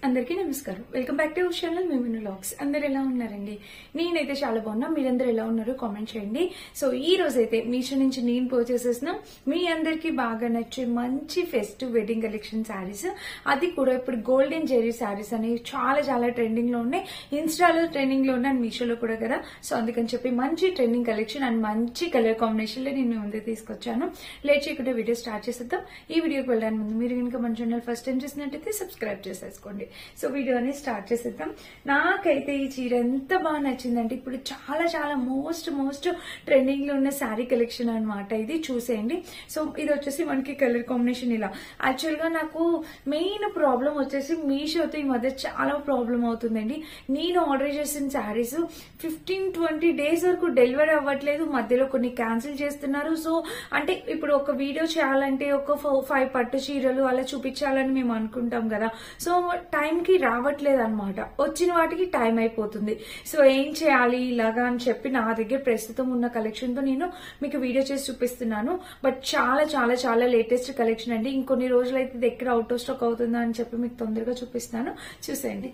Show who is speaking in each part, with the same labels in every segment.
Speaker 1: అందరికీ నమస్కారం. Welcome back to our channel Miminu vlogs. అందరు ఎలా ఉన్నారండి? నేనైతే చాలా బాగున్నా. మీరందరూ ఎలా ఉన్నారు కామెంట్ చేయండి. సో ఈ రోజు అయితే మీషో నుంచి నేను పర్చేస్ చేసిన మీ అందరికి బాగా నచ్చే మంచి ఫెస్టివ్ వెడ్డింగ్ కలెక్షన్ శారీస్, అది కూడా ఇప్పుడు గోల్డెన్ జెరీ శారీస్ అనేవి చాలా చాలా ట్రెండింగ్ లో ఉన్నాయి. ఇన్స్టాలో ట్రెండింగ్ లో ఉన్నాయి అండ్ మీషోలో కూడా కదా. సో అందుకని చెప్పి మంచి ట్రెండింగ్ కలెక్షన్ అండ్ మంచి కలర్ కాంబినేషన్ లో నేను ముందుకు తీసుకొచ్చాను. లేట్ చేయకుండా వీడియో స్టార్ట్ చేసేద్దాం. ఈ వీడియోకి వెళ్ళడానికి ముందు మీరు కనుక మన ఛానల్ ఫస్ట్ టైం చూసినట్టయితే సబ్స్క్రైబ్ చేసేసుకోండి. సో వీడియోని స్టార్ట్ చేసేద్దాం. నాకైతే ఈ చీర ఎంత బాగా నచ్చిందంటే ఇప్పుడు చాలా చాలా మోస్ట్ ట్రెండింగ్ లో ఉన్న శారీ కలెక్షన్ అనమాట. ఇది చూసేయండి. సో ఇది వచ్చేసి మనకి కలర్ కాంబినేషన్ ఇలా. యాక్చువల్ గా నాకు మెయిన్ ప్రాబ్లం వచ్చేసి మీషోతో ఈ మధ్య చాలా ప్రాబ్లం అవుతుందండి. నేను ఆర్డర్ చేసిన శారీస్ 15-20 డేస్ వరకు డెలివరీ అవ్వట్లేదు. మధ్యలో కొన్ని క్యాన్సిల్ చేస్తున్నారు. సో అంటే ఇప్పుడు ఒక వీడియో చేయాలంటే ఒక 5 పట్టు చీరలు అలా చూపించాలని మేము అనుకుంటాం కదా. సో టైం కి రావట్లేదు అనమాట. వచ్చిన వాటికి టైం అయిపోతుంది. సో ఏం చేయాలి ఇలాగా అని చెప్పి నా దగ్గర ప్రస్తుతం ఉన్న కలెక్షన్ తో నేను మీకు వీడియో చేసి చూపిస్తున్నాను. బట్ చాలా చాలా చాలా లేటెస్ట్ కలెక్షన్ అండి. ఇంకొన్ని రోజులు అయితే దగ్గర అవుట్ ఆఫ్ స్టాక్ అవుతుందా అని చెప్పి మీకు తొందరగా చూపిస్తాను.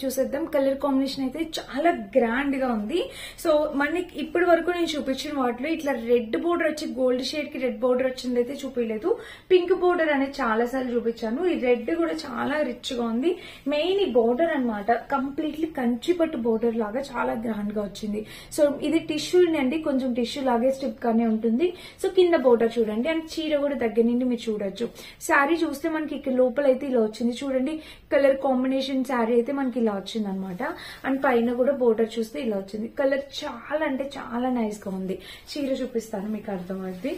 Speaker 1: చూసేద్దాం. కలర్ కాంబినేషన్ అయితే చాలా గ్రాండ్ గా ఉంది. సో మనకి ఇప్పటి వరకు నేను చూపించిన వాటిలో ఇట్లా రెడ్ బోర్డర్ వచ్చి గోల్డ్ షేడ్ కి రెడ్ బోర్డర్ వచ్చింది అయితే చూపించలేదు. పింక్ బోర్డర్ అనేది చాలా సార్లు చూపించాను. ఈ రెడ్ కూడా చాలా రిచ్ గా ఉంది. మెయిన్ ఈ బోర్డర్ అనమాట కంప్లీట్లీ కంచిపట్టు బోర్డర్ లాగా చాలా గ్రాండ్ గా వచ్చింది. సో ఇది టిష్యూ అండి, కొంచెం టిష్యూ లాగే స్టిప్ గానే ఉంటుంది. సో కింద బోర్డర్ చూడండి అండ్ చీర కూడా దగ్గర నుండి మీరు చూడొచ్చు. శారీ చూస్తే మనకి ఇక్కడ లోపల అయితే ఇలా వచ్చింది చూడండి. కలర్ కాంబినేషన్ శారీ అయితే మనకి ఇలా వచ్చింది అనమాట. అండ్ పైన కూడా బోర్డర్ చూస్తే ఇలా వచ్చింది. కలర్ చాలా అంటే చాలా నైస్ గా ఉంది. చీర చూపిస్తాను మీకు అర్థమవుతుంది.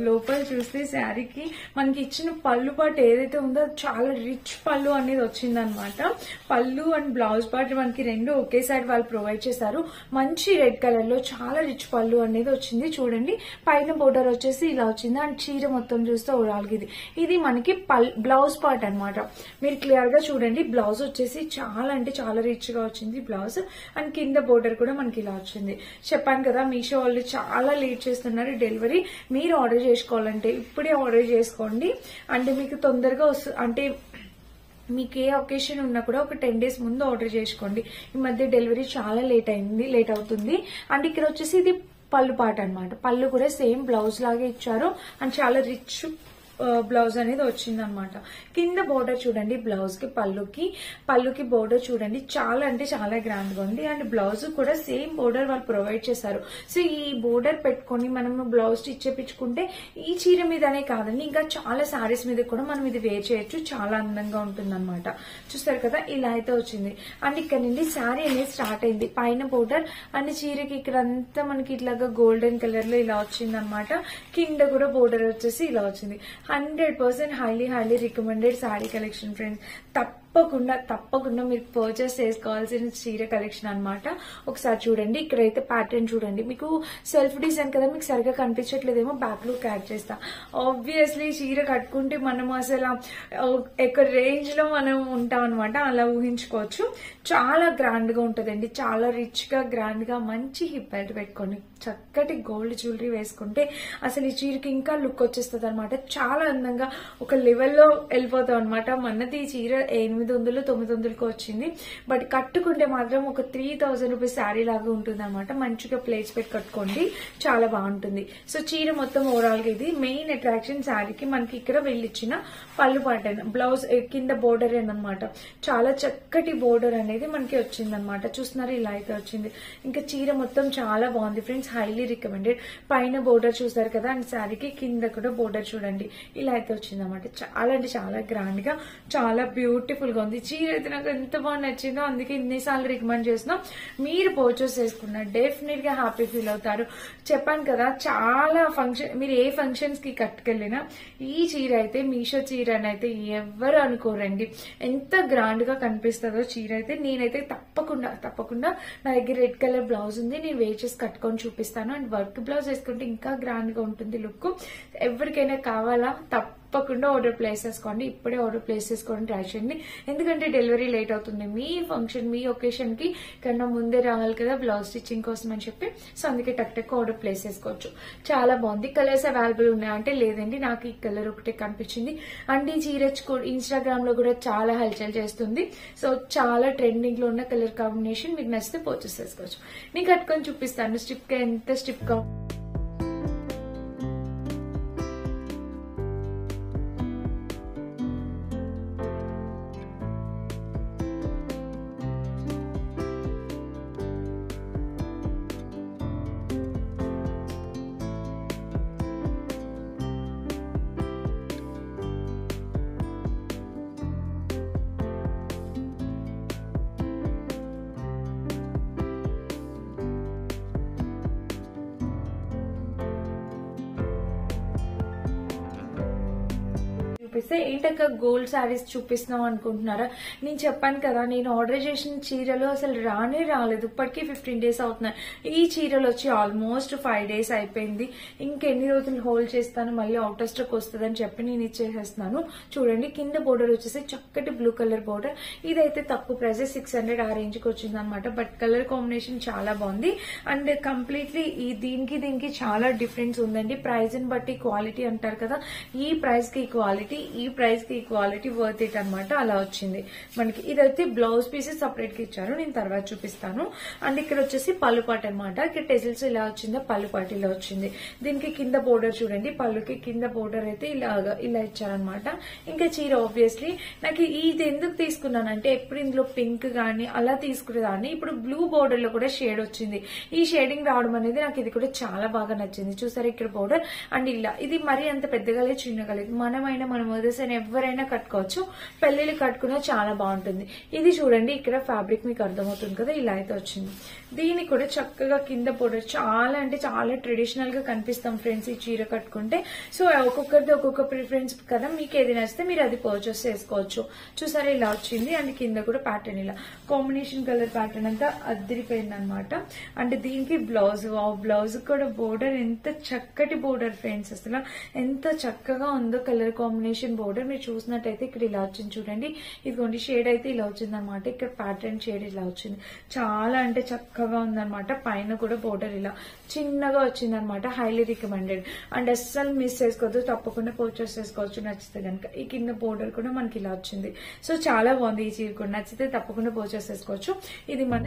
Speaker 1: లోపల చూస్తే శారీకి మనకి ఇచ్చిన పళ్ళు పాటు ఏదైతే ఉందో చాలా రిచ్ పళ్ళు అనేది వచ్చింది అనమాట. పళ్ళు అండ్ బ్లౌజ్ పార్ట్ మనకి రెండు ఒకేసారి వాళ్ళు ప్రొవైడ్ చేశారు. మంచి రెడ్ కలర్ లో చాలా రిచ్ పళ్ళు అనేది వచ్చింది చూడండి. పైన బోర్డర్ వచ్చేసి ఇలా వచ్చింది అండ్ చీర మొత్తం చూస్తే ఓవరాల్ ఇది మనకి బ్లౌజ్ పార్ట్ అనమాట. మీరు క్లియర్ గా చూడండి. బ్లౌజ్ వచ్చేసి చాలా అంటే చాలా రిచ్ గా వచ్చింది బ్లౌజ్. అండ్ కింద బోర్డర్ కూడా మనకి ఇలా వచ్చింది. చెప్పాను కదా మీషో వాళ్ళు చాలా లేట్ చేస్తున్నారు డెలివరీ. మీరు ఆర్డర్ చేసుకోవాలంటే ఇప్పుడే ఆర్డర్ చేసుకోండి. అంటే మీకు తొందరగా అంటే మీకు ఏ ఒకేషన్ ఉన్నా కూడా ఒక 10 డేస్ ముందు ఆర్డర్ చేసుకోండి. ఈ మధ్య డెలివరీ చాలా లేట్ అవుతుంది. అండ్ ఇక్కడ వచ్చేసి ఇది పళ్ళు పాట అనమాట. పళ్ళు కూడా సేమ్ బ్లౌజ్ లాగే ఇచ్చారు అండ్ చాలా రిచ్ బ్లౌజ్ అనేది వచ్చింది అనమాట. కింద బోర్డర్ చూడండి. బ్లౌజ్ కి పళ్ళుకి బోర్డర్ చూడండి. చాలా అంటే చాలా గ్రాండ్ గా ఉంది. అండ్ బ్లౌజ్ కూడా సేమ్ బోర్డర్ వాళ్ళు ప్రొవైడ్ చేశారు. సో ఈ బోర్డర్ పెట్టుకుని మనం బ్లౌజ్ స్టిచ్ చేపించుకుంటే ఈ చీర మీదనే కాదండి ఇంకా చాలా శారీస్ మీద కూడా మనం ఇది వేర్ చేయొచ్చు. చాలా అందంగా ఉంటుంది అనమాట. చూస్తారు కదా ఇలా అయితే వచ్చింది. అండ్ ఇక్కడ నుండి శారీ అనేది స్టార్ట్ అయింది. పైన బోర్డర్ అండ్ చీరకి ఇక్కడ అంతా మనకి ఇట్లాగా గోల్డెన్ కలర్ లో ఇలా వచ్చింది అనమాట. కింద కూడా బోర్డర్ వచ్చేసి ఇలా వచ్చింది. 100% highly recommended sari collection friends. తప్పకుండా మీరు పర్చేస్ చేసుకోవాల్సిన చీర కలెక్షన్ అనమాట. ఒకసారి చూడండి. ఇక్కడైతే ప్యాటర్న్ చూడండి. మీకు సెల్ఫ్ డిజైన్ కదా మీకు సరిగా కనిపించట్లేదేమో బ్యాక్ లుక్ యాడ్ చేస్తా. ఆబ్వియస్లీ చీర కట్టుకుంటే మనం అసలు ఎక్కడ రేంజ్ లో మనం ఉంటాం అనమాట. అలా ఊహించుకోవచ్చు. చాలా గ్రాండ్ గా ఉంటదండి. చాలా రిచ్ గా గ్రాండ్ గా మంచి హిప్ బెల్ట్ పెట్టుకోండి. చక్కటి గోల్డ్ జ్యువెలరీ వేసుకుంటే అసలు ఈ చీరకి ఇంకా లుక్ వచ్చేస్తుంది అనమాట. చాలా అందంగా ఒక లెవెల్లో వెళ్ళిపోతాం అనమాట. మనది ఈ చీర 800-900కు వచ్చింది. బట్ కట్టుకుంటే మాత్రం ఒక 3000 రూపీస్ శారీ లాగా ఉంటుంది అనమాట. మంచిగా ప్లేట్స్ పెట్టి కట్టుకోండి. చాలా బాగుంటుంది. సో చీర మొత్తం ఓవరాల్ గా ఇది మెయిన్ అట్రాక్షన్ శారీకి. మనకి ఇక్కడ వెళ్ళిచ్చిన పళ్ళు పాటైన బ్లౌజ్ కింద బోర్డర్ అనమాట. చాలా చక్కటి బోర్డర్ అనేది మనకి వచ్చింది అనమాట. చూస్తున్నారు ఇలా అయితే వచ్చింది. ఇంకా చీర మొత్తం చాలా బాగుంది ఫ్రెండ్స్. Highly recommended. పైన బోర్డర్ చూసారు కదా అండ్ శారీకి కింద కూడా బోర్డర్ చూడండి ఇలా అయితే వచ్చింది అనమాట. చాలా అంటే చాలా గ్రాండ్ గా చాలా బ్యూటిఫుల్ గా ఉంది. చీర అయితే నాకు ఎంత బాగా నచ్చిందో అందుకే ఇన్నిసార్లు రికమెండ్ చేస్తున్నా. మీరు పర్చేస్ చేసుకున్నా డెఫినెట్ గా హ్యాపీ ఫీల్ అవుతారు. చెప్పాను కదా చాలా ఫంక్షన్ మీరు ఏ ఫంక్షన్స్ కి కట్టుకెళ్ళినా ఈ చీర అయితే మీషో చీర అని అయితే ఎవరు అనుకోరండి. ఎంత గ్రాండ్ గా కనిపిస్తుందో చీర అయితే. నేనైతే తప్పకుండా నా దగ్గర రెడ్ కలర్ బ్లౌజ్ ఉంది. నేను వేర్ చేసి కట్టుకొని చూపిస్తాను. అండ్ వర్క్ బ్లౌజ్ వేసుకుంటే ఇంకా గ్రాండ్ గా ఉంటుంది లుక్. ఎవరికైనా కావాలా తప్పకుండా ఆర్డర్ ప్లేస్ చేసుకోండి. ఇప్పుడే ఆర్డర్ ప్లేస్ చేసుకొని ట్రై చేయండి. ఎందుకంటే డెలివరీ లేట్ అవుతుంది. మీ ఫంక్షన్ మీ ఒకేషన్ కి కన్నా ముందే రావాలి కదా బ్లౌజ్ స్టిచ్చింగ్ కోసం అని చెప్పి. సో అందుకే టక్ ఆర్డర్ ప్లేస్ చేసుకోవచ్చు. చాలా బాగుంది. కలర్స్ అవైలబుల్ ఉన్నాయా అంటే లేదండి, నాకు ఈ కలర్ ఒకటే కనిపించింది. అండ్ ఈ చీర ఇన్స్టాగ్రామ్ లో కూడా చాలా హల్చల్ చేస్తుంది. సో చాలా ట్రెండింగ్ లో ఉన్న కలర్ కాంబినేషన్. మీకు నచ్చితే పర్చేస్ చేసుకోవచ్చు. నేను కట్టుకొని చూపిస్తాను స్టిప్ గా ఎంత స్టిప్ గా. చూపిస్తే ఏంటక్క గోల్డ్ శారీస్ చూపిస్తున్నాం అనుకుంటున్నారా? నేను చెప్పాను కదా, నేను ఆర్డర్ చేసిన చీరలు అసలు రానే రాలేదు. ఇప్పటికీ 15 days అవుతున్నాయి. ఈ చీరలు వచ్చి ఆల్మోస్ట్ 5 days అయిపోయింది. ఇంకెన్ని రోజులు హోల్డ్ చేస్తాను, మళ్ళీ అవుట్ ఆఫ్ స్టాక్ వస్తుంది అని చెప్పి నేను ఇచ్చేసేస్తున్నాను. చూడండి కింద బోర్డర్ వచ్చేసి చక్కటి బ్లూ కలర్ బోర్డర్. ఇదైతే తక్కువ ప్రైస్ 600 ఆ రేంజ్ కి వచ్చింది అనమాట. బట్ కలర్ కాంబినేషన్ చాలా బాగుంది. అండ్ కంప్లీట్లీ దీనికి చాలా డిఫరెన్స్ ఉందండి. ప్రైస్ ని బట్టి క్వాలిటీ అంటారు కదా, ఈ ప్రైస్ కి క్వాలిటీ, ఈ ప్రైస్ కి క్వాలిటీ వర్త్ ఇట్ అనమాట. అలా వచ్చింది మనకి. ఇదైతే బ్లౌజ్ పీసెస్ సపరేట్ గా ఇచ్చారు, నేను తర్వాత చూపిస్తాను. అండ్ ఇక్కడ వచ్చేసి పళ్ళుపాటు అనమాట. ఇక్కడ టెజిల్స్ ఇలా వచ్చిందో, పళ్ళుపాటు ఇలా వచ్చింది. దీనికి కింద బోర్డర్ చూడండి, పళ్ళుకి కింద బోర్డర్ అయితే ఇలా ఇచ్చారనమాట. ఇంకా చీర ఆబ్వియస్లీ నాకు ఇది ఎందుకు తీసుకున్నానంటే, ఎప్పుడు ఇందులో పింక్ గానీ అలా తీసుకునేదాన్ని. ఇప్పుడు బ్లూ బోర్డర్ లో కూడా షేడ్ వచ్చింది. ఈ షేడింగ్ రావడం అనేది నాకు ఇది కూడా చాలా బాగా నచ్చింది. చూసారు ఇక్కడ బోర్డర్. అండ్ ఇలా ఇది మరీ అంత పెద్దగా లేదు, చిన్నగా లేదు. మన మదర్స్ అని ఎవరైనా కట్టుకోవచ్చు. పెళ్లిళ్ళు కట్టుకున్నా చాలా బాగుంటుంది. ఇది చూడండి ఇక్కడ ఫ్యాబ్రిక్ మీకు అర్థమవుతుంది కదా, ఇలా అయితే వచ్చింది. దీనికి కూడా చక్కగా కింద బోర్డర్ చాలా అంటే చాలా ట్రెడిషనల్ గా కనిపిస్తాం ఫ్రెండ్స్ ఈ చీర కట్టుకుంటే. సో ఒక్కొక్కరిది ఒక్కొక్క ప్రిఫరెన్స్ కదా, మీకు ఏది నచ్చితే మీరు అది పర్చేస్ చేసుకోవచ్చు. చూసారా ఇలా వచ్చింది. అండ్ కింద కూడా ప్యాటర్న్ ఇలా కాంబినేషన్ కలర్ ప్యాటర్న్ అంతా అద్దరిపోయింది అనమాట. అండ్ దీనికి బ్లౌజ్, బ్లౌజ్ కూడా బోర్డర్ ఎంత చక్కటి బోర్డర్ ఫ్రెండ్స్, అసలు ఎంత చక్కగా ఉందో కలర్ కాంబినేషన్ బోర్డర్. మీరు చూసినట్టయితే ఇక్కడ ఇలా వచ్చింది చూడండి. ఇదిగోండి షేడ్ అయితే ఇలా వచ్చింది అనమాట. ఇక్కడ ప్యాటర్న్ షేడ్ ఇలా వచ్చింది. చాలా అంటే చక్కగా ఉందన్నమాట. పైన కూడా బోర్డర్ ఇలా చిన్నగా వచ్చింది అనమాట. Highly recommended. అండ్ అస్సలు మిస్ చేసుకోవద్దు, తప్పకుండా పర్చేస్ చేసుకోవచ్చు నచ్చితే కనుక. ఈ కింద బోర్డర్ కూడా మనకి ఇలా వచ్చింది. సో చాలా బాగుంది ఈ చీర కూడా. నచ్చితే తప్పకుండా పర్చేస్ చేసుకోవచ్చు. ఇది మన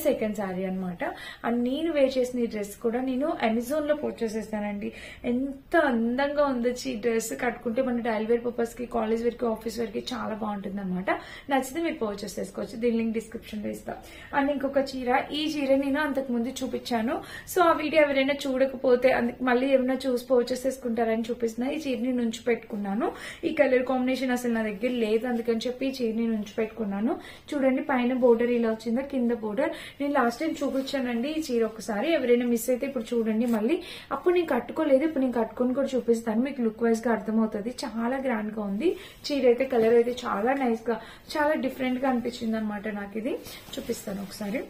Speaker 1: సెకండ్ శారీ అనమాట. అండ్ నేను వేర్ చేసిన ఈ డ్రెస్ కూడా నేను అమెజాన్ లో పర్చేస్ చేస్తానండి. ఎంత అందంగా ఉందో ఈ డ్రెస్. కట్టుకుంటే మన డైలీ వేర్ పర్పస్ కి, కాలేజ్ వేర్ కి, ఆఫీస్ వేర్ కి చాలా బాగుంటుంది అనమాట. నచ్చితే మీరు పర్చేస్ చేసుకోవచ్చు. దీని లింక్ డిస్క్రిప్షన్ లో ఇస్తా. అండ్ ఇంకొక చీర, ఈ చీర నేను అంతకు ముందు చూపించాను. సో ఆ వీడియో ఎవరైనా చూడకపోతే మళ్ళీ ఏమైనా చూసి పర్చేస్ చేసుకుంటారని చూపిస్తున్నా. ఈ చీరని నుంచి పెట్టుకున్నాను. ఈ కలర్ కాంబినేషన్ అసలు నా దగ్గర లేదు, అందుకని చెప్పి ఈ చీరని నుంచి పెట్టుకున్నాను. చూడండి పైన బోర్డర్ ఇలా వచ్చిందా, కింద బోర్డర్. నేను లాస్ట్ టైం చూపించానండి ఈ చీర ఒకసారి. ఎవరైనా మిస్ అయితే ఇప్పుడు చూడండి మళ్ళీ. అప్పుడు నేను కట్టుకోలేదు, ఇప్పుడు నేను కట్టుకుని కూడా చూపిస్తాను. మీకు లుక్ వైజ్ గా అర్థమవుతుంది. చాలా గ్రాండ్ గా ఉంది చీర అయితే. కలర్ అయితే చాలా నైస్ గా, చాలా డిఫరెంట్ గా అనిపించింది అనమాట నాకు. ఇది చూపిస్తాను ఒకసారి.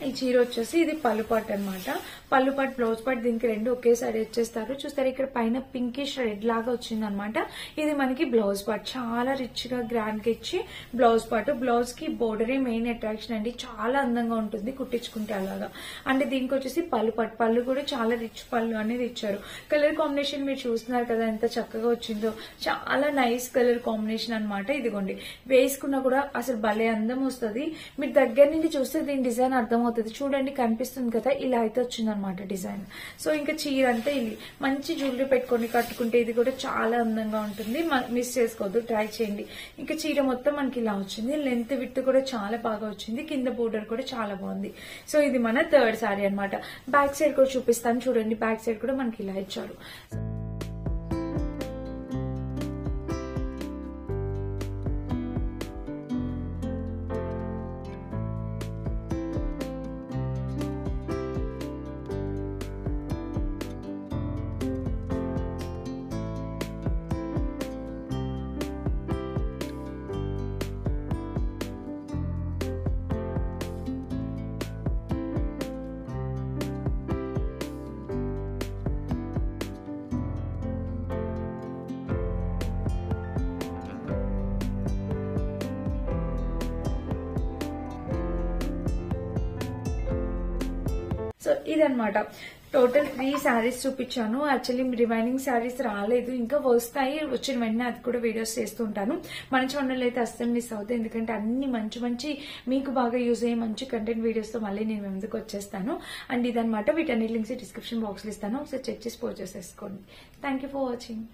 Speaker 1: ఈ చీర వచ్చేసి ఇది పళ్ళుపాటు అనమాట. పళ్ళుపాటు బ్లౌజ్ పాటు దీనికి రెండు ఒకేసారి వచ్చేస్తారు. చూస్తారు ఇక్కడ పైన పింకిష్ రెడ్ లాగా వచ్చింది అనమాట. ఇది మనకి బ్లౌజ్ పార్ట్. చాలా రిచ్ గా గ్రాండ్ గా ఇచ్చి బ్లౌజ్ పార్ట్. బ్లౌజ్ కి బోర్డరే మెయిన్ అట్రాక్షన్ అండి. చాలా అందంగా ఉంటుంది కుట్టించుకుంటే అలాగా. అంటే దీనికి వచ్చేసి పళ్ళుపాటు. పళ్ళు కూడా చాలా రిచ్ పళ్ళు అనేది ఇచ్చారు. కలర్ కాంబినేషన్ మీరు చూస్తున్నారు కదా ఎంత చక్కగా వచ్చిందో. చాలా నైస్ కలర్ కాంబినేషన్ అనమాట. ఇదిగోండి వేసుకున్నా కూడా అసలు భలే అందం వస్తుంది. మీరు దగ్గర నుంచి చూస్తే దీని డిజైన్ అర్థం అవుతుంది. చూడండి కనిపిస్తుంది కదా, ఇలా అయితే వచ్చింది అనమాట డిజైన్. సో ఇంకా చీర అంతా ఇది మంచి జ్యువెలరీ పెట్టుకొని కట్టుకుంటే ఇది కూడా చాలా అందంగా ఉంటుంది. మిస్ చేసుకోవద్దు, ట్రై చేయండి. ఇంకా చీర మొత్తం మనకి ఇలా వచ్చింది. లెంత్ విడ్త్ కూడా చాలా బాగా వచ్చింది. కింద బోర్డర్ కూడా చాలా బాగుంది. సో ఇది మన థర్డ్ సారీ అనమాట. బ్యాక్ సైడ్ కూడా చూపిస్తాను చూడండి. బ్యాక్ సైడ్ కూడా మనకి ఇలా ఇచ్చారు. సో ఇదన్నమాట టోటల్ 3 శారీస్ చూపించాను. యాక్చువల్లీ రిమైనింగ్ శారీస్ రాలేదు, ఇంకా వస్తాయి. వచ్చిన వెంటనే అది కూడా వీడియోస్ చేస్తుంటాను. మన ఛానల్ అయితే అస్సలు మిస్ అవుతాయి, ఎందుకంటే అన్ని మంచి మంచి మీకు బాగా యూజ్ అయ్యే మంచి కంటెంట్ వీడియోస్ తో మళ్ళీ నేను ముందుకు వచ్చేస్తాను. అండ్ ఇదన్నమాట, వీటన్ని లింక్స్ డిస్క్రిప్షన్ బాక్స్ లో ఇస్తాను, ఒకసారి చెక్ చేసి పోస్ట్ చేసేసుకోండి. Thank you for watching.